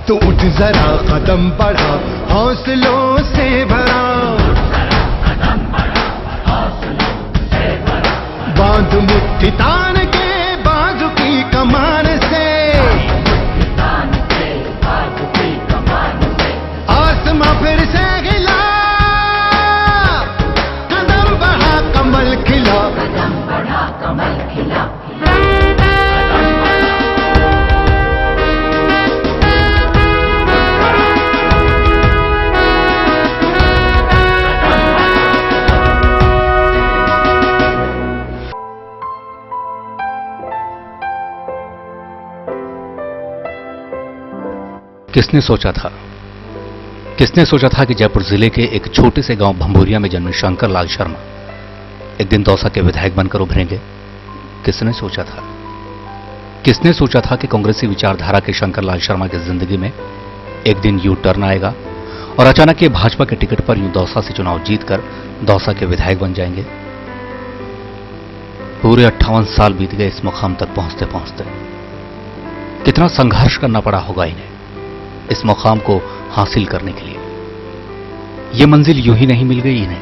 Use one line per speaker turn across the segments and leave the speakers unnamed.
तो उठ जरा कदम बढ़ा हौसलों से भरा, बांध मुट्ठी तान के बाजू की कमान से, आसमां फिर से गिला, कदम बढ़ा कमल खिला, कदम बढ़ा कमल खिला।
किसने सोचा था कि जयपुर जिले के एक छोटे से गांव भंभोरिया में जन्मे शंकर लाल शर्मा एक दिन दौसा के विधायक बनकर उभरेंगे? किसने सोचा था कि कांग्रेसी विचारधारा के शंकर लाल शर्मा की जिंदगी में एक दिन यू टर्न आएगा और अचानक ये भाजपा के टिकट पर यूं दौसा से चुनाव जीतकर दौसा के विधायक बन जाएंगे? पूरे 58 साल बीत गए इस मुकाम तक पहुंचते पहुंचते। कितना संघर्ष करना पड़ा होगा इन्हें इस मुकाम को हासिल करने के लिए। यह मंजिल यूं ही नहीं मिल गई इन्हें,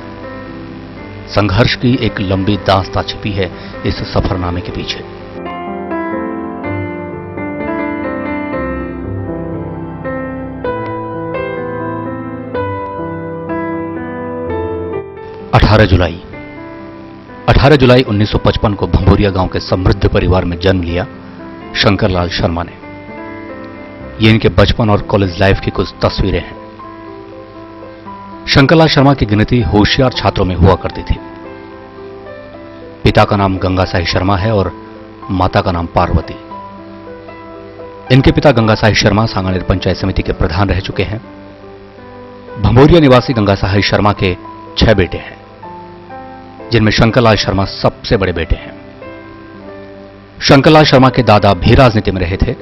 संघर्ष की एक लंबी दास्तां छिपी है इस सफरनामे के पीछे। अठारह जुलाई 1955 को भंभोरिया गांव के समृद्ध परिवार में जन्म लिया शंकर लाल शर्मा ने। ये इनके बचपन और कॉलेज लाइफ की कुछ तस्वीरें हैं। शंकर लाल शर्मा की गिनती होशियार छात्रों में हुआ करती थी। पिता का नाम गंगासाई शर्मा है और माता का नाम पार्वती। इनके पिता गंगासाई शर्मा सांगानेर पंचायत समिति के प्रधान रह चुके हैं। भंभोरिया निवासी गंगासाई शर्मा के 6 बेटे हैं, जिनमें शंकर लाल शर्मा सबसे बड़े बेटे हैं। शंकर लाल शर्मा के दादा भी राजनीति में रहे थे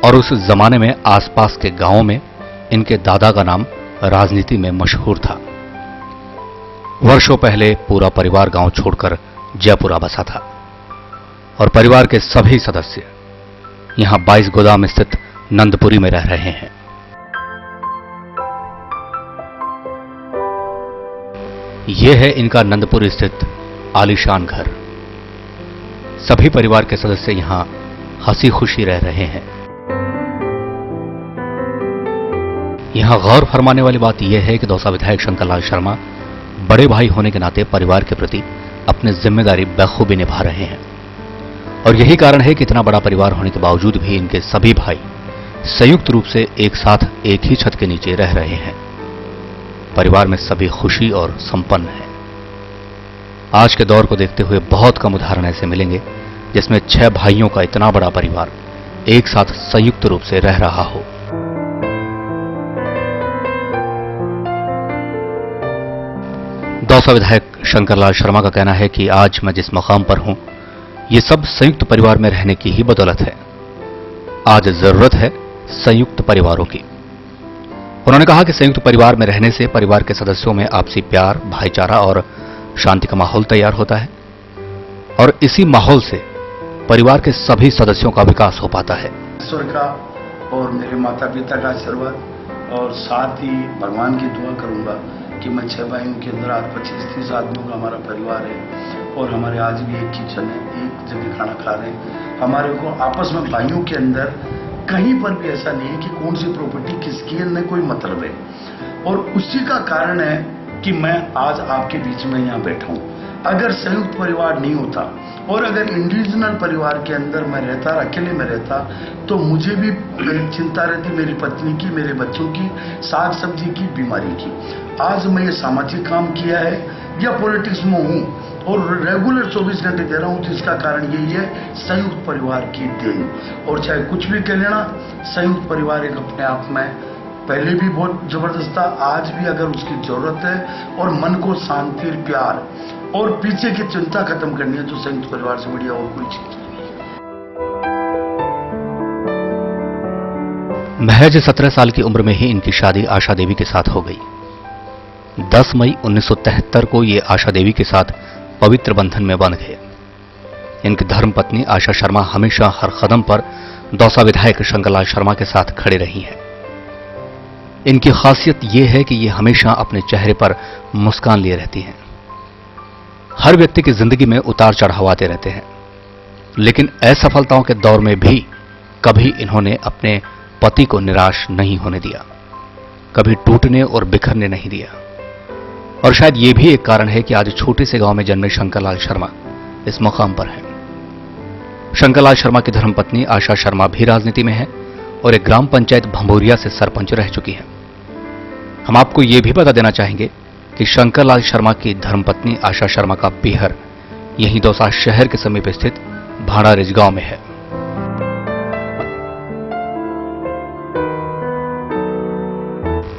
और उस जमाने में आसपास के गांवों में इनके दादा का नाम राजनीति में मशहूर था। वर्षों पहले पूरा परिवार गांव छोड़कर जयपुर आ बसा था और परिवार के सभी सदस्य यहां 22 गोदाम स्थित नंदपुरी में रह रहे हैं। यह है इनका नंदपुर स्थित आलीशान घर। सभी परिवार के सदस्य यहां हंसी खुशी रह रहे हैं। यहां गौर फरमाने वाली बात यह है कि दौसा विधायक शंकर लाल शर्मा बड़े भाई होने के नाते परिवार के प्रति अपनी जिम्मेदारी बखूबी निभा रहे हैं और यही कारण है कि इतना बड़ा परिवार होने के बावजूद भी इनके सभी भाई संयुक्त रूप से एक साथ एक ही छत के नीचे रह रहे हैं। परिवार में सभी खुशी और संपन्न हैं। आज के दौर को देखते हुए बहुत कम उदाहरण ऐसे मिलेंगे जिसमें 6 भाइयों का इतना बड़ा परिवार एक साथ संयुक्त रूप से रह रहा हो। दौसा विधायक शंकर लाल शर्मा का कहना है कि आज मैं जिस मकाम पर हूं, ये सब संयुक्त परिवार में रहने की ही बदौलत है। आज जरूरत है संयुक्त परिवारों की। उन्होंने कहा कि संयुक्त परिवार में रहने से परिवार के सदस्यों में आपसी प्यार, भाईचारा और शांति का माहौल तैयार होता है और इसी माहौल से परिवार के सभी सदस्यों का विकास हो पाता है।
ईश्वर का और मेरे माता पिता का आशीर्वाद और साथ ही भगवान की दुआ करूंगा कि मैं 6 भाइयों के अंदर आज 25-30 आदमियों का हमारा परिवार है और हमारे आज भी एक किचन है, एक जगह खाना खा रहे हैं। हमारे को आपस में भाइयों के अंदर कहीं पर भी ऐसा नहीं है कि कौन सी प्रॉपर्टी किसकी है, न कोई मतलब है। और उसी का कारण है कि मैं आज आपके बीच में यहाँ बैठा हूँ। अगर संयुक्त परिवार नहीं होता और अगर इंडिविजुअल परिवार के अंदर मैं रहता, अकेले में रहता, तो मुझे भी चिंता रहती मेरी पत्नी की, मेरे बच्चों की, साग सब्जी की, बीमारी की। आज मैं ये सामाजिक काम किया है या पॉलिटिक्स में हूँ और रेगुलर 24 घंटे दे रहा हूँ, तो इसका कारण यही है संयुक्त परिवार की देन। और चाहे कुछ भी कह लेना, संयुक्त परिवार एक अपने आप में पहले भी बहुत जबरदस्त था, आज भी अगर उसकी जरूरत है और मन को शांति, प्यार और पीछे की चिंता खत्म करनी है तो संयुक्त परिवार से बढ़िया और कोई चीज नहीं है।
महज 17 साल की उम्र में ही इनकी शादी आशा देवी के साथ हो गई। 10 मई 1973 को ये आशा देवी के साथ पवित्र बंधन में बंध गए। इनकी धर्मपत्नी आशा शर्मा हमेशा हर कदम पर दौसा विधायक शंकर लाल शर्मा के साथ खड़े रही हैं। इनकी खासियत यह है कि ये हमेशा अपने चेहरे पर मुस्कान लिए रहती हैं। हर व्यक्ति की जिंदगी में उतार चढ़ाव आते रहते हैं, लेकिन असफलताओं के दौर में भी कभी इन्होंने अपने पति को निराश नहीं होने दिया, कभी टूटने और बिखरने नहीं दिया। और शायद यह भी एक कारण है कि आज छोटे से गांव में जन्मे शंकरलाल शर्मा इस मुकाम पर हैं। शंकरलाल शर्मा की धर्मपत्नी आशा शर्मा भी राजनीति में है और एक ग्राम पंचायत भंभोरिया से सरपंच रह चुकी हैं। हम आपको यह भी बता देना चाहेंगे कि शंकरलाल शर्मा की धर्मपत्नी आशा शर्मा का पीहर यहीं दौसा शहर के समीप स्थित भाड़ारिज गांव में है।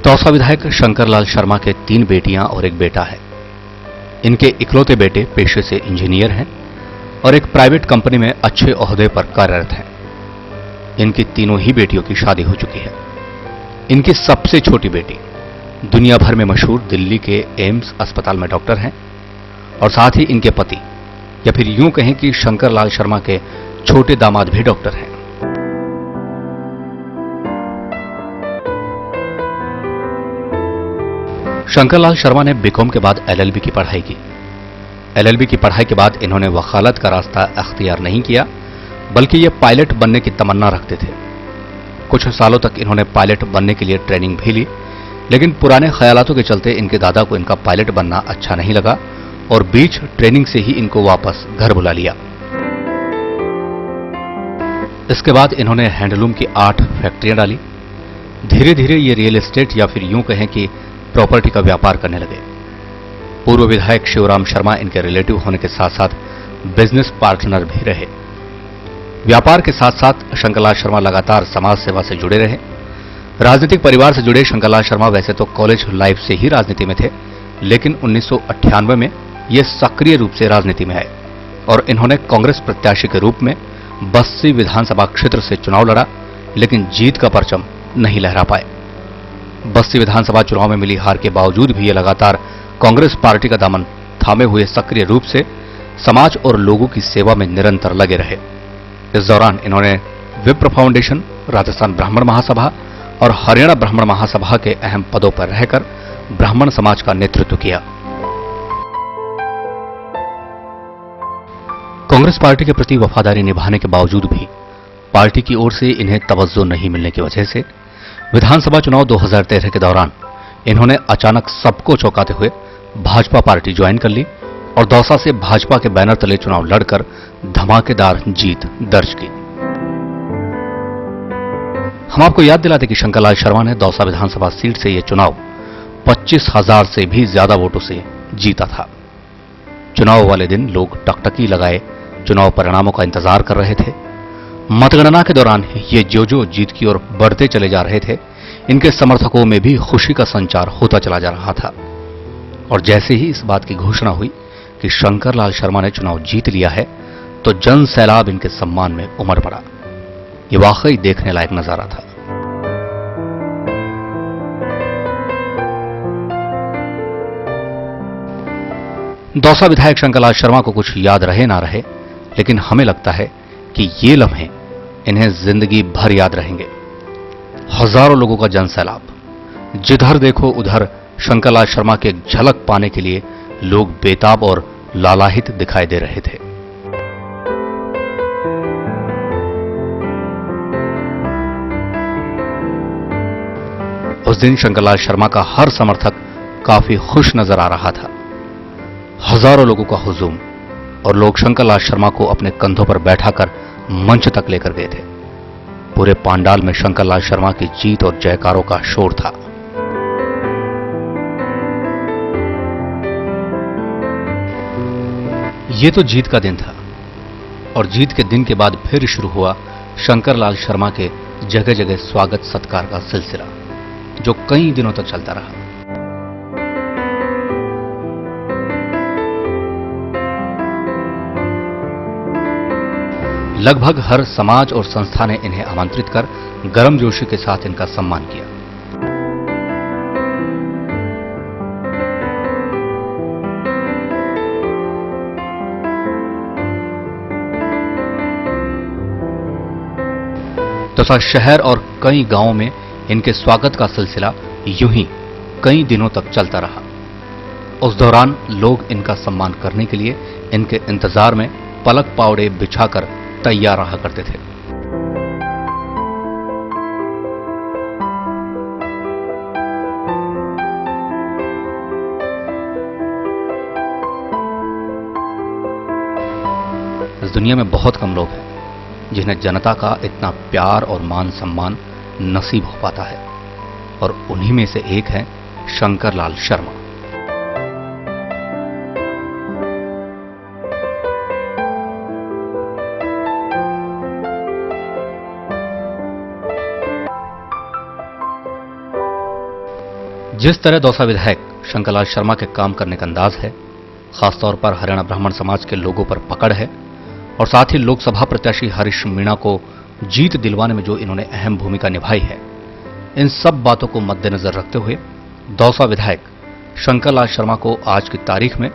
दौसा विधायक शंकरलाल शर्मा के 3 बेटियां और एक बेटा है। इनके इकलौते बेटे पेशे से इंजीनियर हैं और एक प्राइवेट कंपनी में अच्छे ओहदे पर कार्यरत हैं। इनकी तीनों ही बेटियों की शादी हो चुकी है। इनकी सबसे छोटी बेटी दुनिया भर में मशहूर दिल्ली के एम्स अस्पताल में डॉक्टर हैं और साथ ही इनके पति, या फिर यूं कहें कि शंकरलाल शर्मा के छोटे दामाद भी डॉक्टर हैं। शंकरलाल शर्मा ने बीकॉम के बाद एलएलबी की पढ़ाई की। एलएलबी की पढ़ाई के बाद इन्होंने वकालत का रास्ता अख्तियार नहीं किया, बल्कि ये पायलट बनने की तमन्ना रखते थे। कुछ सालों तक इन्होंने पायलट बनने के लिए ट्रेनिंग भी ली, लेकिन पुराने ख्यालातों के चलते इनके दादा को इनका पायलट बनना अच्छा नहीं लगा और बीच ट्रेनिंग से ही इनको वापस घर बुला लिया। इसके बाद इन्होंने हैंडलूम की 8 फैक्ट्रियां डाली। धीरे धीरे ये रियल एस्टेट या फिर यूं कहें कि प्रॉपर्टी का व्यापार करने लगे। पूर्व विधायक शिवराम शर्मा इनके रिलेटिव होने के साथ साथ बिजनेस पार्टनर भी रहे। व्यापार के साथ साथ शंकरलाल शर्मा लगातार समाज सेवा से जुड़े रहे। राजनीतिक परिवार से जुड़े शंकरलाल शर्मा वैसे तो कॉलेज लाइफ से ही राजनीति में थे, लेकिन 1998 में ये सक्रिय रूप से राजनीति में आए और इन्होंने कांग्रेस प्रत्याशी के रूप में बस्सी विधानसभा क्षेत्र से चुनाव लड़ा, लेकिन जीत का परचम नहीं लहरा पाए। बस्सी विधानसभा चुनाव में मिली हार के बावजूद भी ये लगातार कांग्रेस पार्टी का दामन थामे हुए सक्रिय रूप से समाज और लोगों की सेवा में निरंतर लगे रहे। इस दौरान इन्होंने विप्र फाउंडेशन, राजस्थान ब्राह्मण महासभा और हरियाणा ब्राह्मण महासभा के अहम पदों पर रहकर ब्राह्मण समाज का नेतृत्व किया। कांग्रेस पार्टी के प्रति वफादारी निभाने के बावजूद भी पार्टी की ओर से इन्हें तवज्जो नहीं मिलने की वजह से विधानसभा चुनाव 2013 के दौरान इन्होंने अचानक सबको चौंकाते हुए भाजपा पार्टी ज्वाइन कर ली और दौसा से भाजपा के बैनर तले चुनाव लड़कर धमाकेदार जीत दर्ज की। हम आपको याद दिलाते कि शंकरलाल शर्मा ने दौसा विधानसभा सीट से यह चुनाव 25,000 से भी ज्यादा वोटों से जीता था। चुनाव वाले दिन लोग टकटकी लगाए चुनाव परिणामों का इंतजार कर रहे थे। मतगणना के दौरान ये जो जीत की ओर बढ़ते चले जा रहे थे, इनके समर्थकों में भी खुशी का संचार होता चला जा रहा था। और जैसे ही इस बात की घोषणा हुई कि शंकरलाल शर्मा ने चुनाव जीत लिया है, तो जन सैलाब इनके सम्मान में उमड़ पड़ा। ये वाकई देखने लायक नजारा था। दौसा विधायक शंकरलाल शर्मा को कुछ याद रहे ना रहे, लेकिन हमें लगता है कि ये लम्हे इन्हें जिंदगी भर याद रहेंगे। हजारों लोगों का जन सैलाब, जिधर देखो उधर शंकरलाल शर्मा की एक झलक पाने के लिए लोग बेताब और लालाहित दिखाई दे रहे थे। उस दिन शंकरलाल शर्मा का हर समर्थक काफी खुश नजर आ रहा था। हजारों लोगों का हुजूम और लोग शंकरलाल शर्मा को अपने कंधों पर बैठाकर मंच तक लेकर गए थे। पूरे पांडाल में शंकरलाल शर्मा की जीत और जयकारों का शोर था। ये तो जीत का दिन था और जीत के दिन के बाद फिर शुरू हुआ शंकरलाल शर्मा के जगह जगह स्वागत सत्कार का सिलसिला, जो कई दिनों तक चलता रहा। लगभग हर समाज और संस्था ने इन्हें आमंत्रित कर गर्मजोशी के साथ इनका सम्मान किया। तथा शहर और कई गांवों में इनके स्वागत का सिलसिला यूं ही कई दिनों तक चलता रहा। उस दौरान लोग इनका सम्मान करने के लिए इनके इंतजार में पलक पावड़े बिछाकर तैयार रहा करते थे। इस दुनिया में बहुत कम लोग हैं जिन्हें जनता का इतना प्यार और मान सम्मान नसीब हो पाता है, और उन्हीं में से एक है शंकर लाल शर्मा। जिस तरह दौसा विधायक शंकर लाल शर्मा के काम करने का अंदाज है, खासतौर पर हरियाणा ब्राह्मण समाज के लोगों पर पकड़ है, और साथ ही लोकसभा प्रत्याशी हरीश मीणा को जीत दिलवाने में जो इन्होंने अहम भूमिका निभाई है, इन सब बातों को मद्देनजर रखते हुए दौसा विधायक शंकर लाल शर्मा को आज की तारीख में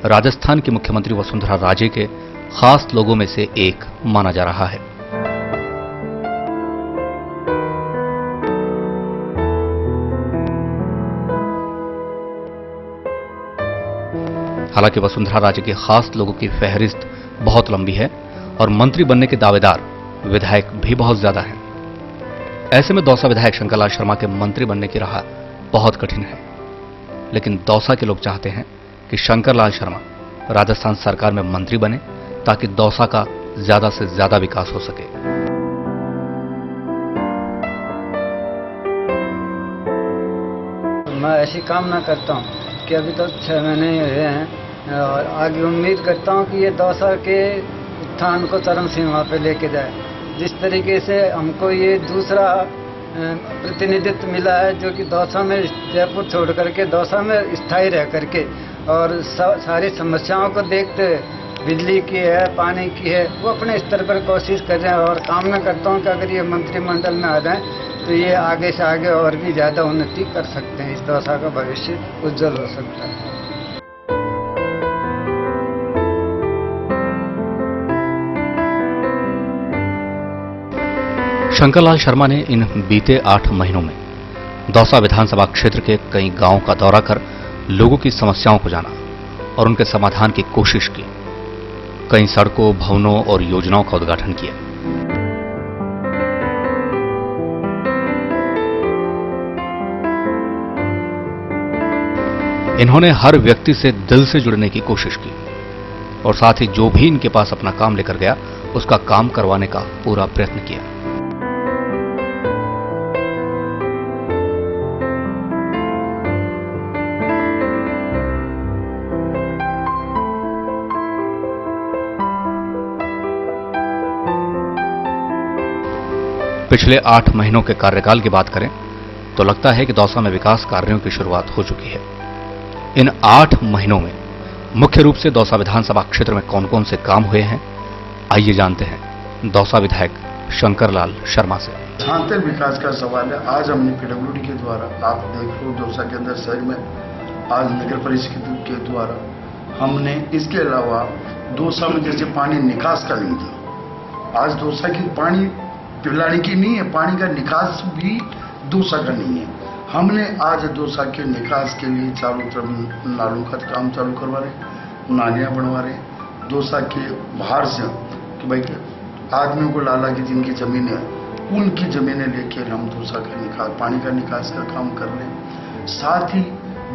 राजस्थान की मुख्यमंत्री वसुंधरा राजे के खास लोगों में से एक माना जा रहा है। हालांकि वसुंधरा राजे के खास लोगों की फहरिस्त बहुत लंबी है और मंत्री बनने के दावेदार विधायक भी बहुत ज्यादा हैं। ऐसे में दौसा विधायक शंकर लाल शर्मा के मंत्री बनने की राह बहुत कठिन है, लेकिन दौसा के लोग चाहते हैं कि शंकर लाल शर्मा राजस्थान सरकार में मंत्री बने ताकि दौसा का ज्यादा से ज्यादा विकास हो सके।
मैं ऐसी कामना करता हूँ कि अभी तो 6 महीने हुए हैं और आगे उम्मीद करता हूँ कि ये दौसा के उत्थान को चरम सीमा पे लेके जाए। जिस तरीके से हमको ये दूसरा प्रतिनिधित्व मिला है, जो कि दौसा में जयपुर छोड़ करके दौसा में स्थायी रह करके और सारी समस्याओं को देखते हुए बिजली की है, पानी की है, वो अपने स्तर पर कोशिश कर रहे हैं। और कामना करता हूँ कि अगर ये मंत्रिमंडल में आ जाए तो ये आगे से आगे और भी ज़्यादा उन्नति कर सकते हैं। इस दौसा का भविष्य उज्जवल हो सकता है।
शंकर लाल शर्मा ने इन बीते 8 महीनों में दौसा विधानसभा क्षेत्र के कई गांवों का दौरा कर लोगों की समस्याओं को जाना और उनके समाधान की कोशिश की। कई सड़कों, भवनों और योजनाओं का उद्घाटन किया। इन्होंने हर व्यक्ति से दिल से जुड़ने की कोशिश की और साथ ही जो भी इनके पास अपना काम लेकर गया उसका काम करवाने का पूरा प्रयत्न किया। पिछले 8 महीनों के कार्यकाल की बात करें तो लगता है कि दौसा में विकास कार्यों की शुरुआत हो चुकी है। इन 8 महीनों में मुख्य रूप से दौसा विधानसभा क्षेत्र में कौन कौन से काम हुए हैं, आइए जानते हैं दौसा विधायक शंकर लाल शर्मा से।
जहां तक विकास का सवाल है, आज हमने पीडब्ल्यूडी के द्वारा, आप देख लो दौसा के अंदर शहर में, आज नगर परिषद के द्वारा हमने, इसके अलावा दौसा में जैसे पानी निकास का लिंक दिया। आज दौसा की पानी पिलाने की नहीं है, पानी का निकास भी दौसा का नहीं है। हमने आज दौसा के निकास के लिए चारों तरफ नालों का काम चालू करवा रहे, नालियां बनवा रहे। दौसा के बाहर से कि भाई आदमियों को लाला की जिनकी जमीनें, उनकी जमीनें लेकर हम दौसा का निकास, पानी का निकास का काम कर रहे हैं। साथ ही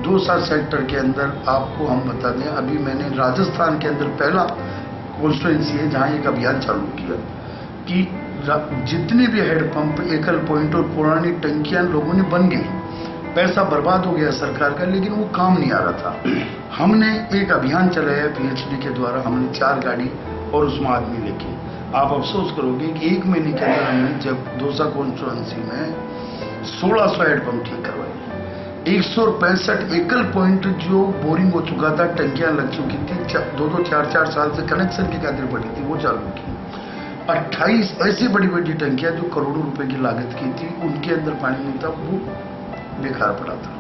दौसा सेक्टर के अंदर आपको हम बता दें, अभी मैंने राजस्थान के अंदर पहला कॉन्स्टिट्यूएंसी है जहां एक अभियान चालू किया कि जितने भी हेडपंप, एकल पॉइंट और पुरानी टंकियां लोगों ने बन गई, पैसा बर्बाद हो गया सरकार का, लेकिन वो काम नहीं आ रहा था। हमने एक अभियान चलाया पीएचडी के द्वारा, हमने 4 गाड़ी और उसमें आदमी लेके, आप अफसोस करोगे कि 1 महीने के अंदर हमने जब दौसा कॉन्स्टिट्यूएंसी में 1600 हेडपंप ठीक करवाए, 165 एकल पॉइंट जो बोरिंग हो चुका था, टंकियां लग चुकी थी, 2-2, 4-4 साल से कनेक्शन की खातिर पड़ी थी, वो चालू की। 28 ऐसी बड़ी बड़ी टंकियां जो करोड़ों रुपए की लागत की थी, उनके अंदर पानी नहीं था, वो बेकार पड़ा था,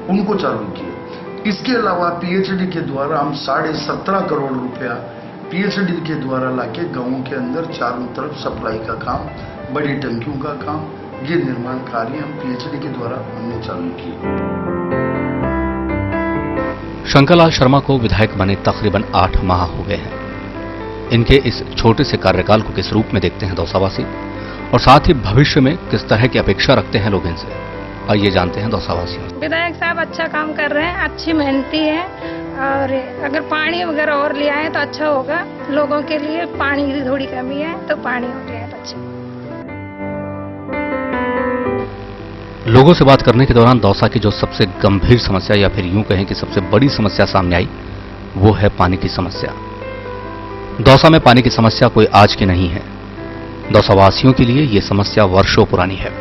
उनको चालू किया। इसके अलावा पीएचडी के द्वारा हम 17.5 करोड़ रुपया पीएचडी के द्वारा लाके गांवों के अंदर चारों तरफ सप्लाई का काम, बड़ी टंकियों का काम, ये निर्माण कार्य हम पीएचडी के द्वारा हमने चालू किए।
शंकरलाल शर्मा को विधायक बने तकरीबन 8 माह हो गए हैं। इनके इस छोटे से कार्यकाल को किस रूप में देखते हैं दौसावासी, और साथ ही भविष्य में किस तरह की अपेक्षा रखते हैं लोग इनसे, आइए जानते हैं दौसावासियों।
विधायक साहब अच्छा काम कर रहे हैं, अच्छी मेहनती है, और अगर पानी वगैरह और ले आए तो अच्छा होगा। लोगों के लिए पानी की थोड़ी कमी है, तो पानी हो गया तो अच्छा।
लोगों से बात करने के दौरान दौसा की जो सबसे गंभीर समस्या, या फिर यूं कहें कि सबसे बड़ी समस्या सामने आई, वो है पानी की समस्या। दौसा में पानी की समस्या कोई आज की नहीं है। दौसावासियों के लिए ये समस्या वर्षों पुरानी है।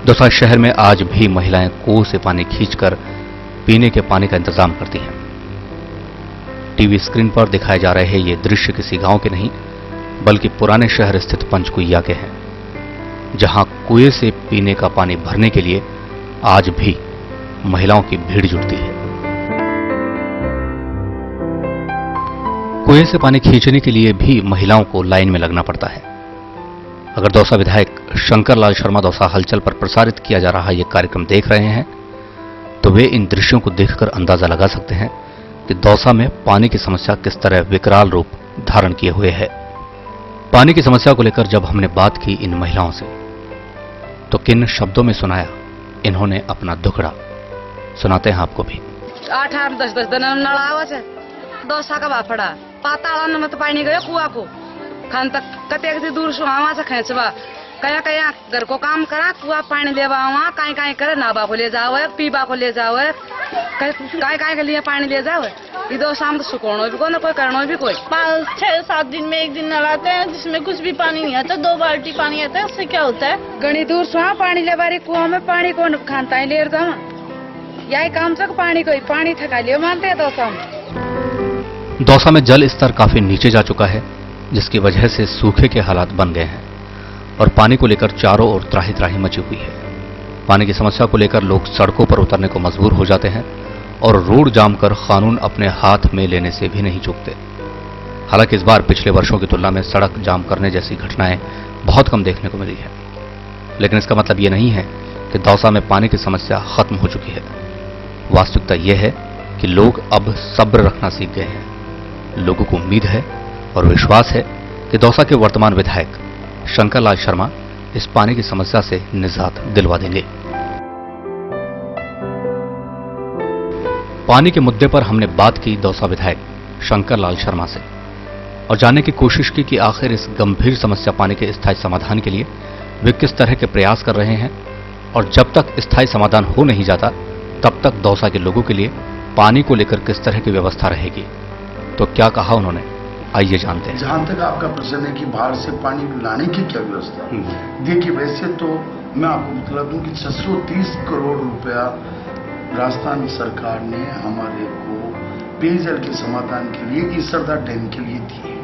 दौसा शहर में आज भी महिलाएं कुओं से पानी खींचकर पीने के पानी का इंतजाम करती हैं। टीवी स्क्रीन पर दिखाए जा रहे ये दृश्य किसी गांव के नहीं, बल्कि पुराने शहर स्थित पंचकुइया के हैं, जहां कुएं से पीने का पानी भरने के लिए आज भी महिलाओं की भीड़ जुटती है। कुएं से पानी खींचने के लिए भी महिलाओं को लाइन में लगना पड़ता है। अगर दौसा विधायक शंकरलाल शर्मा दौसा हलचल पर प्रसारित किया जा रहा ये कार्यक्रम देख रहे हैं, तो वे इन दृश्यों को देखकर अंदाजा लगा सकते हैं कि दौसा में पानी की समस्या किस तरह विकराल रूप धारण किए हुए है। पानी की समस्या को लेकर जब हमने बात की इन महिलाओं से, तो किन शब्दों में सुनाया इन्होंने अपना दुखड़ा, सुनाते हैं आपको भी।
8-10 दिन नळावा से दौसा का बाफड़ा पाताला में तो पानी गयो कुआ को खान तक कते दूर से वहां से खेचवा कया कया घर को काम करा कुआ पानी लेवा वहां काई काई करे नाबा को ले जावे पीबा को ले जावे काय काय के लिए पानी ले जावे इधर शाम तो सुकोणो भी कोई ना कोई करनो भी कोई
5-6-7 दिन में एक दिन नलाते हैं, जिसमें कुछ भी पानी नहीं आता। 2 बाल्टी पानी आता है, उससे क्या होता है?
घनी दूर से वहां पानी ले बारी कुआ में पानी कौन खानता है लेर जावा यही काम से पानी कोई पानी ठका लियो मानते हैं
दौसा में जल स्तर काफी नीचे जा चुका है, जिसकी वजह से सूखे के हालात बन गए हैं और पानी को लेकर चारों ओर त्राही त्राही मची हुई है। पानी की समस्या को लेकर लोग सड़कों पर उतरने को मजबूर हो जाते हैं और रोड जाम कर कानून अपने हाथ में लेने से भी नहीं चूकते। हालांकि इस बार पिछले वर्षों की तुलना में सड़क जाम करने जैसी घटनाएं बहुत कम देखने को मिली है, लेकिन इसका मतलब यह नहीं है कि दौसा में पानी की समस्या खत्म हो चुकी है। वास्तविकता यह है कि लोग अब सब्र रखना सीख गए हैं। लोगों को उम्मीद है और विश्वास है कि दौसा के वर्तमान विधायक शंकरलाल शर्मा इस पानी की समस्या से निजात दिलवा देंगे। पानी के मुद्दे पर हमने बात की दौसा विधायक शंकरलाल शर्मा से और जानने की कोशिश की कि आखिर इस गंभीर समस्या पानी के स्थायी समाधान के लिए वे किस तरह के प्रयास कर रहे हैं, और जब तक स्थायी समाधान हो नहीं जाता तब तक दौसा के लोगों के लिए पानी को लेकर किस तरह की व्यवस्था रहेगी। तो क्या कहा उन्होंने, आइए जानते हैं।
जहां तक आपका प्रश्न है कि बाहर से पानी लाने की क्या व्यवस्था, देखिए वैसे तो मैं आपको बता दूं कि 630 करोड़ रुपया राजस्थान सरकार ने हमारे को पेयजल के समाधान के लिए ईसरदा डैम के लिए दिए।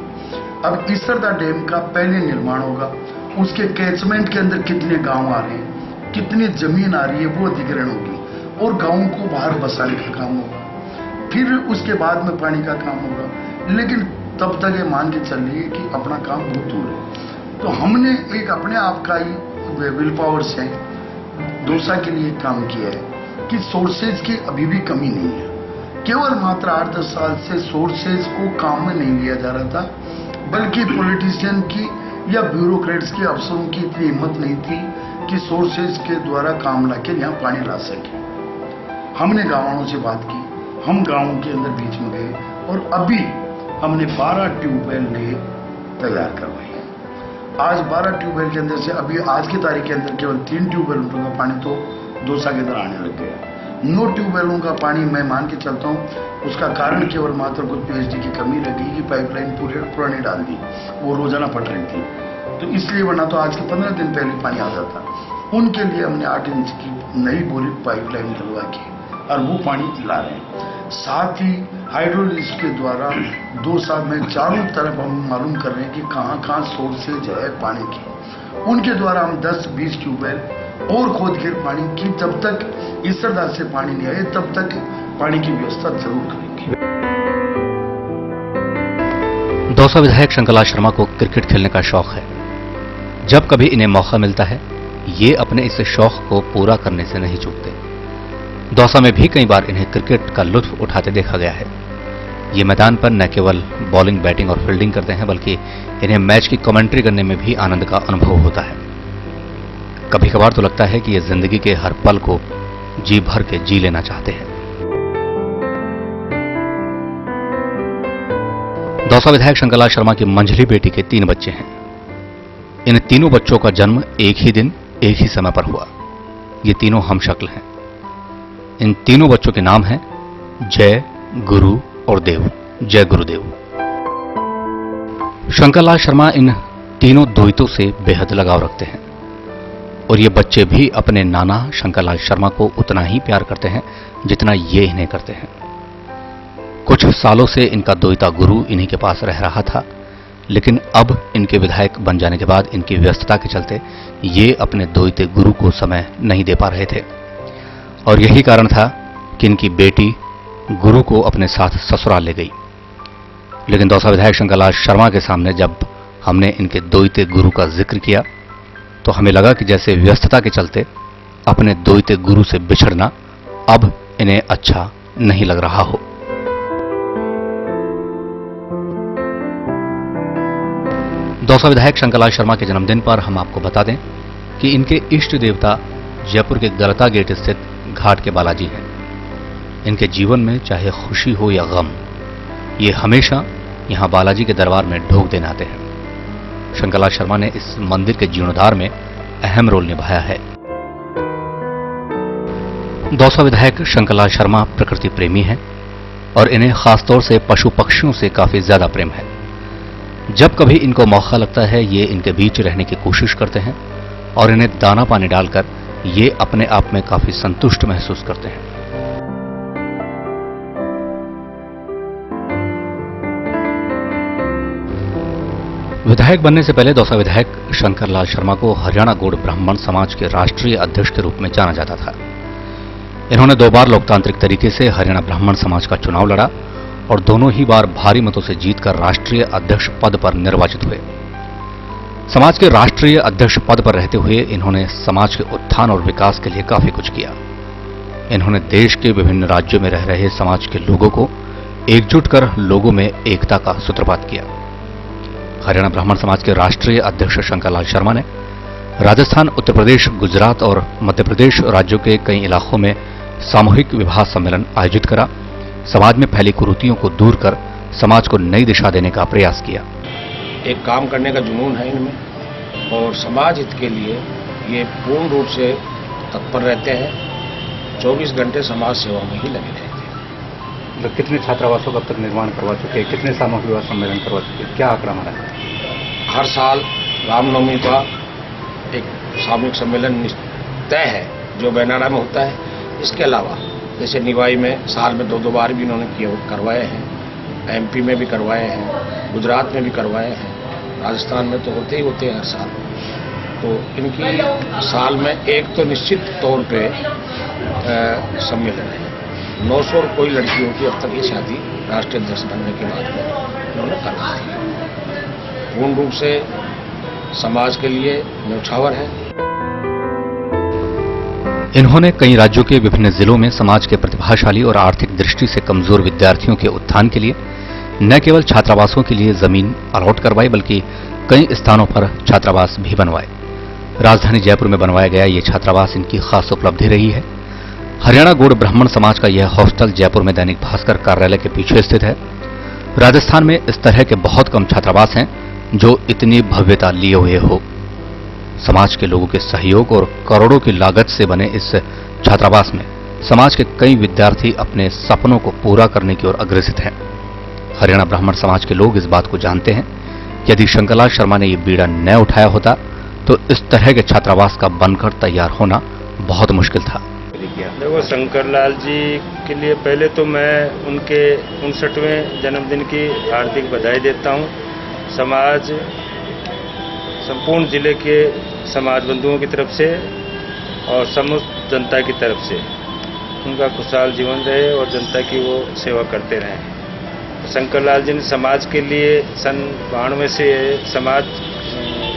अब ईसरदा डैम का पहले निर्माण होगा, उसके कैचमेंट के अंदर कितने गांव आ रहे हैं, कितनी जमीन आ रही है, वो अधिग्रहण होगी और गांवों को बाहर बसाने का काम होगा। फिर उसके बाद में पानी का काम होगा, लेकिन तब तक ये मान के चल रही है कि अपना काम बहुत दूर है। तो हमने एक अपने आप का ही विल पावर से दौसा के लिए काम किया है कि सोर्सेज की अभी भी कमी नहीं है। केवल मात्र 8-10 साल से सोर्सेज को काम में नहीं लिया जा रहा था, बल्कि पॉलिटिशियन की या ब्यूरोक्रेट्स के अफसरों की इतनी हिम्मत नहीं थी कि सोर्सेज के द्वारा काम लाके यहाँ पानी ला सके। हमने गांवों से बात की, हम गांवों के अंदर बीच में गए और अभी हमने 12 ट्यूबवेल तैयार करवाए हैं। आज 12 ट्यूबवेल के अंदर से अभी आज की तारीख के अंदर केवल 3 ट्यूबवेलों का पानी तो दौसा के अंदर आने लग गया। 9 ट्यूबवेलों का पानी मैं मान के चलता हूँ, उसका कारण केवल मात्र कुछ पीएचडी की कमी लगी कि पाइपलाइन पूरी पुरानी डाल दी, वो रोजाना फट रही थी, तो इसलिए वरना तो आज के 15 दिन पहले पानी आ जाता। उनके लिए हमने 8 इंच की नई बोरी पाइपलाइन डलवा के और वो पानी ला रहे हैं। साथ ही हाइड्रोलिस्ट के द्वारा 2 साल में चारों तरफ हम मालूम कर रहे हैं कि कहाँ कहाँ सोर्सेज है पानी की। उनके द्वारा हम 10-20 ट्यूबवेल और खोद कर पानी की, जब तक ईसरदा से पानी नहीं आए तब तक पानी की व्यवस्था जरूर करेंगे।
दौसा विधायक शंकरलाल शर्मा को क्रिकेट खेलने का शौक है। जब कभी इन्हें मौका मिलता है ये अपने इस शौक को पूरा करने से नहीं चूकते। दौसा में भी कई बार इन्हें क्रिकेट का लुत्फ उठाते देखा गया है। ये मैदान पर न केवल बॉलिंग, बैटिंग और फील्डिंग करते हैं, बल्कि इन्हें मैच की कमेंट्री करने में भी आनंद का अनुभव होता है। कभी कभार तो लगता है कि ये जिंदगी के हर पल को जी भर के जी लेना चाहते हैं। दौसा विधायक शंकरलाल शर्मा की मंझली बेटी के 3 बच्चे हैं। इन तीनों बच्चों का जन्म एक ही दिन, एक ही समय पर हुआ। ये तीनों हमशक्ल हैं। इन तीनों बच्चों के नाम हैं जय, गुरु और देव। जय गुरुदेव। शंकरलाल शर्मा इन तीनों द्वैतों से बेहद लगाव रखते हैं और ये बच्चे भी अपने नाना शंकरलाल शर्मा को उतना ही प्यार करते हैं जितना ये इन्हें करते हैं। कुछ सालों से इनका द्वैता गुरु इन्हीं के पास रह रहा था, लेकिन अब इनके विधायक बन जाने के बाद इनकी व्यस्तता के चलते ये अपने द्वैते गुरु को समय नहीं दे पा रहे थे और यही कारण था कि इनकी बेटी गुरु को अपने साथ ससुराल ले गई। लेकिन दौसा विधायक शंकरलाल शर्मा के सामने जब हमने इनके द्वैते गुरु का जिक्र किया तो हमें लगा कि जैसे व्यस्तता के चलते अपने द्वैते गुरु से बिछड़ना अब इन्हें अच्छा नहीं लग रहा हो। दौसा विधायक शंकरलाल शर्मा के जन्मदिन पर हम आपको बता दें कि इनके इष्ट देवता जयपुर के गलता गेट स्थित घाट के बालाजी हैं। इनके जीवन में चाहे खुशी हो या गम, ये हमेशा यहां बालाजी के दरबार में ढोक देने आते हैं। शंकरलाल शर्मा ने इस मंदिर के जीर्णोद्धार में अहम रोल निभाया है। दौसा विधायक शंकरलाल शर्मा प्रकृति प्रेमी हैं और इन्हें खासतौर से पशु पक्षियों से काफी ज्यादा प्रेम है। जब कभी इनको मौका लगता है ये इनके बीच रहने की कोशिश करते हैं और इन्हें दाना पानी डालकर ये अपने आप में काफी संतुष्ट महसूस करते हैं। विधायक बनने से पहले दौसा विधायक शंकरलाल शर्मा को हरियाणा गौड़ ब्राह्मण समाज के राष्ट्रीय अध्यक्ष के रूप में जाना जाता था। इन्होंने 2 बार लोकतांत्रिक तरीके से हरियाणा ब्राह्मण समाज का चुनाव लड़ा और दोनों ही बार भारी मतों से जीतकर राष्ट्रीय अध्यक्ष पद पर निर्वाचित हुए। समाज के राष्ट्रीय अध्यक्ष पद पर रहते हुए इन्होंने समाज के उत्थान और विकास के लिए काफी कुछ किया। इन्होंने देश के विभिन्न राज्यों में रह रहे समाज के लोगों को एकजुट कर लोगों में एकता का सूत्रपात किया। हरियाणा ब्राह्मण समाज के राष्ट्रीय अध्यक्ष शंकरलाल शर्मा ने राजस्थान, उत्तर प्रदेश, गुजरात और मध्य प्रदेश राज्यों के कई इलाकों में सामूहिक विवाह सम्मेलन आयोजित करा। समाज में फैली कुरीतियों को दूर कर समाज को नई दिशा देने का प्रयास किया।
एक काम करने का जुनून है इनमें और समाज हित के लिए ये पूर्ण रूप से तत्पर रहते हैं। 24 घंटे समाज सेवा में ही लगे रहते हैं।
तो कितने छात्रावासों का अब तक निर्माण करवा चुके हैं? कितने सामूहिक विवाह सम्मेलन करवा चुके हैं? क्या आंकड़ा हमारा है?
हर साल रामनवमी का एक सामूहिक सम्मेलन तय है जो बैनाडा में होता है। इसके अलावा जैसे निवाई में साल में 2 बार भी इन्होंने करवाए हैं, MP में भी करवाए हैं, गुजरात में भी करवाए हैं, राजस्थान में तो होते ही होते हैं हर साल। तो इनकी साल में एक तो निश्चित तौर पे सम्मेलन है। 900 और कोई लड़कियों की अब तक ये शादी राष्ट्रीय अध्यक्ष बनने के बाद में इन्होंने करा है। पूर्ण रूप से समाज के लिए न्यौछावर है।
इन्होंने कई राज्यों के विभिन्न जिलों में समाज के प्रतिभाशाली और आर्थिक दृष्टि से कमजोर विद्यार्थियों के उत्थान के लिए न केवल छात्रावासों के लिए जमीन अलॉट करवाई, बल्कि कई स्थानों पर छात्रावास भी बनवाए। राजधानी जयपुर में बनवाया गया ये छात्रावास इनकी खास उपलब्धि रही है। हरियाणा गौड़ ब्राह्मण समाज का यह हॉस्टल जयपुर में दैनिक भास्कर कार्यालय के पीछे स्थित है। राजस्थान में इस तरह के बहुत कम छात्रावास हैं जो इतनी भव्यता लिए हुए हो। समाज के लोगों के सहयोग और करोड़ों की लागत से बने इस छात्रावास में समाज के कई विद्यार्थी अपने सपनों को पूरा करने की ओर अग्रसित हैं। हरियाणा ब्राह्मण समाज के लोग इस बात को जानते हैं कि यदि शंकरलाल शर्मा ने यह बीड़ा न उठाया होता तो इस तरह के छात्रावास का बनकर तैयार होना बहुत मुश्किल था।
देखो, शंकरलाल जी के लिए पहले तो मैं उनके 59वें जन्मदिन की हार्दिक बधाई देता हूं। समाज, संपूर्ण जिले के समाज बंधुओं की तरफ से और समस्त जनता की तरफ से उनका खुशहाल जीवन रहे और जनता की वो सेवा करते रहें। शंकरलाल जी ने समाज के लिए सन 92 से समाज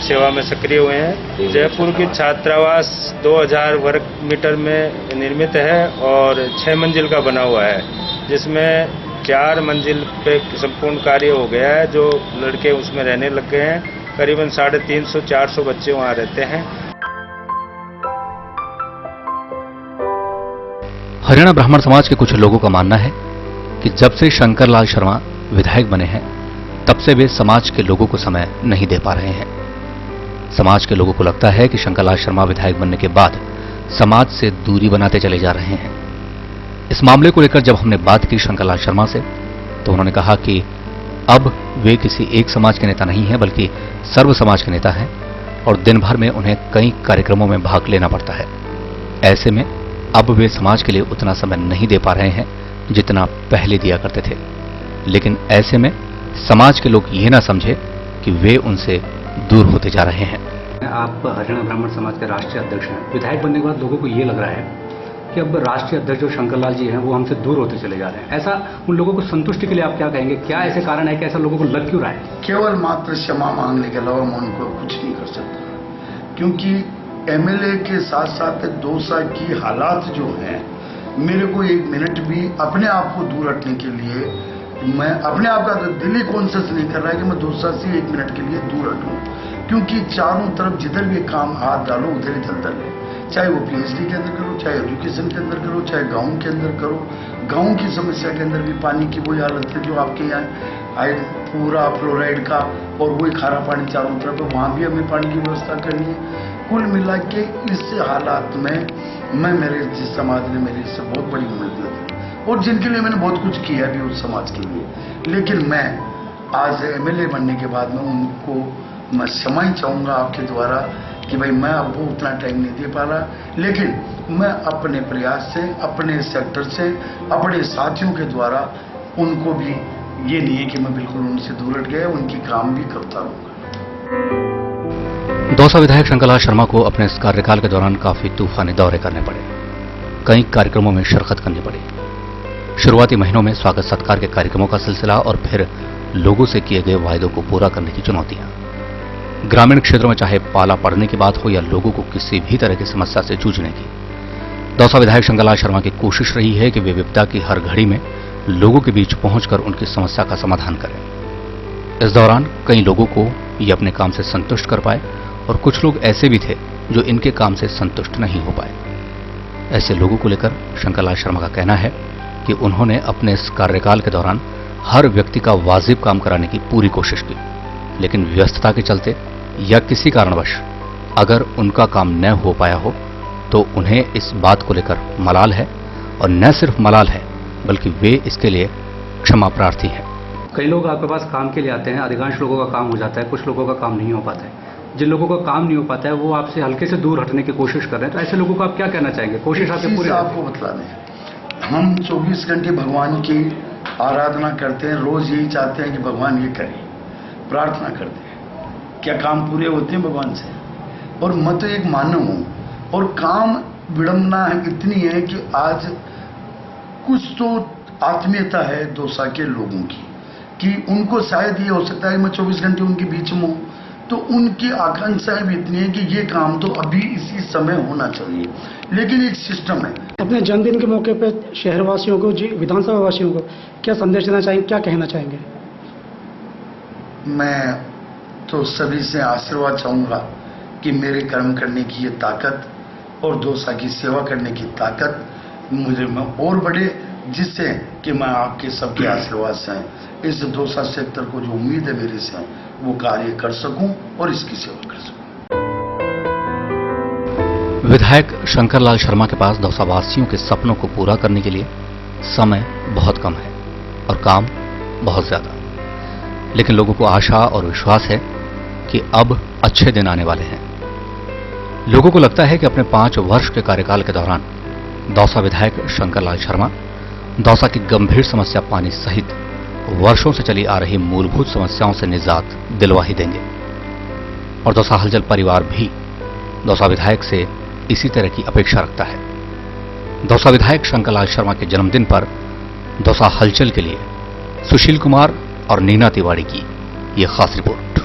सेवा में सक्रिय हुए हैं। जयपुर की छात्रावास 2000 वर्ग मीटर में निर्मित है और 6 मंजिल का बना हुआ है, जिसमें 4 मंजिल पे संपूर्ण कार्य हो गया है। जो लड़के उसमें रहने लग गए हैं, करीबन 350-400 बच्चे वहाँ रहते हैं।
हरियाणा ब्राह्मण समाज के कुछ लोगों का मानना है कि जब से शंकर लाल शर्मा विधायक बने हैं, तब से वे समाज के लोगों को समय नहीं दे पा रहे हैं। समाज के लोगों को लगता है कि शंकर लाल शर्मा विधायक बनने के बाद समाज से दूरी बनाते चले जा रहे हैं। इस मामले को लेकर जब हमने बात की शंकर लाल शर्मा से, तो उन्होंने कहा कि अब वे किसी एक समाज के नेता नहीं हैं, बल्कि सर्व समाज के नेता हैं और दिन भर में उन्हें कई कार्यक्रमों में भाग लेना पड़ता है। ऐसे में अब वे समाज के लिए उतना समय नहीं दे पा रहे हैं जितना पहले दिया करते थे। लेकिन ऐसे में समाज के लोग ये ना समझे कि वे उनसे दूर होते जा रहे हैं। आप हरियाणा ब्राह्मण समाज के राष्ट्रीय अध्यक्ष हैं। विधायक बनने के बाद लोगों को ये लग रहा है कि अब राष्ट्रीय अध्यक्ष जो शंकर लाल जी हैं वो हमसे दूर होते चले जा रहे हैं। ऐसा उन लोगों को संतुष्टि के लिए आप क्या कहेंगे? क्या ऐसे कारण है कि ऐसा लोगों को लग क्यों रहा है?
केवल मात्र क्षमा मांगने के अलावा मैं उनको कुछ नहीं कर सकता, क्योंकि एमएलए के साथ साथ दौसा की हालात जो हैं, मेरे को 1 मिनट भी अपने आप को दूर रखने के लिए, मैं अपने आप का दिली कॉन्शियस नहीं कर रहा है कि मैं दौसा से 1 मिनट के लिए दूर हटूं, क्योंकि चारों तरफ जिधर भी काम हाथ डालो उधर ही दलदल है। चाहे वो पीएचडी के अंदर करो, चाहे एजुकेशन के अंदर करो, चाहे गाँव के अंदर करो। गाँव की समस्या के अंदर भी पानी की वही हालत है जो आपके यहाँ आए, पूरा फ्लोराइड का और वही खारा पानी चारों तरफ है, वहाँ भी हमें पानी की व्यवस्था करनी है। कुल मिला के इस हालात में मैं, मेरे जिस समाज ने मेरी इससे बहुत बड़ी उम्मीद लगी और जिनके लिए मैंने बहुत कुछ किया भी उस समाज के लिए, लेकिन मैं आज एमएलए बनने के बाद में उनको मैं क्षमा ही चाहूँगा आपके द्वारा कि भाई मैं अब वो उतना टाइम नहीं दे पा रहा, लेकिन मैं अपने प्रयास से, अपने सेक्टर से, अपने साथियों के द्वारा उनको भी ये नहीं है कि मैं बिल्कुल उनसे दूर हट गया, उनकी काम भी करता रहूँगा।
दौसा विधायक शंकर लाल शर्मा को अपने इस कार्यकाल के दौरान काफी तूफानी दौरे करने पड़े, कई कार्यक्रमों में शिरकत करनी पड़ी। शुरुआती महीनों में स्वागत सत्कार के कार्यक्रमों का सिलसिला और फिर लोगों से किए गए वायदों को पूरा करने की चुनौतियां। ग्रामीण क्षेत्रों में चाहे पाला पड़ने की बात हो या लोगों को किसी भी तरह की समस्या से जूझने की, दौसा विधायक शंकर लाल शर्मा की कोशिश रही है कि वे विपदा की हर घड़ी में लोगों के बीच पहुंचकर उनकी समस्या का समाधान करें। इस दौरान कई लोगों को ये अपने काम से संतुष्ट कर पाए और कुछ लोग ऐसे भी थे जो इनके काम से संतुष्ट नहीं हो पाए। ऐसे लोगों को लेकर शंकर लाल शर्मा का कहना है कि उन्होंने अपने इस कार्यकाल के दौरान हर व्यक्ति का वाजिब काम कराने की पूरी कोशिश की, लेकिन व्यस्तता के चलते या किसी कारणवश अगर उनका काम न हो पाया हो तो उन्हें इस बात को लेकर मलाल है और न सिर्फ मलाल है बल्कि वे इसके लिए क्षमा प्रार्थी हैं। कई लोग आपके पास काम के लिए आते हैं, अधिकांश लोगों का काम हो जाता है, कुछ लोगों का काम नहीं हो पाता है। जिन लोगों का काम नहीं हो पाता है वो आपसे हल्के से दूर हटने की कोशिश कर रहे हैं, तो ऐसे लोगों को आप क्या कहना चाहेंगे? कोशिश आपकी पूरी।
आपको बतला दें, हम 24 घंटे भगवान की आराधना करते हैं, रोज यही चाहते हैं कि भगवान ये करे, प्रार्थना करते हैं। क्या काम पूरे होते हैं भगवान से? और मैं तो एक मानव हूं और काम विडंबना इतनी है कि आज कुछ तो आत्मीयता है दौसा के लोगों की कि उनको शायद ये हो सकता है कि मैं 24 घंटे उनके बीच में हूं, तो उनकी आकांक्षाएं भी इतनी है कि ये काम तो अभी इसी समय होना चाहिए, लेकिन एक सिस्टम है।
अपने जन्मदिन के मौके पर शहरवासियों को, विधानसभा वासियों को क्या संदेश देना चाहेंगे, क्या कहना चाहेंगे?
मैं तो सभी से आशीर्वाद चाहूँगा कि मेरे कर्म करने की ये ताकत और दौसा की सेवा करने की ताकत मुझे में और बढ़े, जिससे कि मैं आपके सबके आशीर्वाद से इस दौसा सेक्टर को जो उम्मीद है मेरे से वो कार्य कर सकूं और इसकी सेवा कर सकूं।
विधायक शंकर लाल शर्मा के पास दौसावासियों के सपनों को पूरा करने के लिए समय बहुत कम है और काम बहुत ज्यादा, लेकिन लोगों को आशा और विश्वास है कि अब अच्छे दिन आने वाले हैं। लोगों को लगता है कि अपने 5 वर्ष के कार्यकाल के दौरान दौसा विधायक शंकर लाल शर्मा दौसा की गंभीर समस्या पानी सहित वर्षों से चली आ रही मूलभूत समस्याओं से निजात दिलवा ही देंगे। और दौसा हलचल परिवार भी दौसा विधायक से इसी तरह की अपेक्षा रखता है। दौसा विधायक शंकर लाल शर्मा के जन्मदिन पर दौसा हलचल के लिए सुशील कुमार और नीना तिवारी की ये खास रिपोर्ट।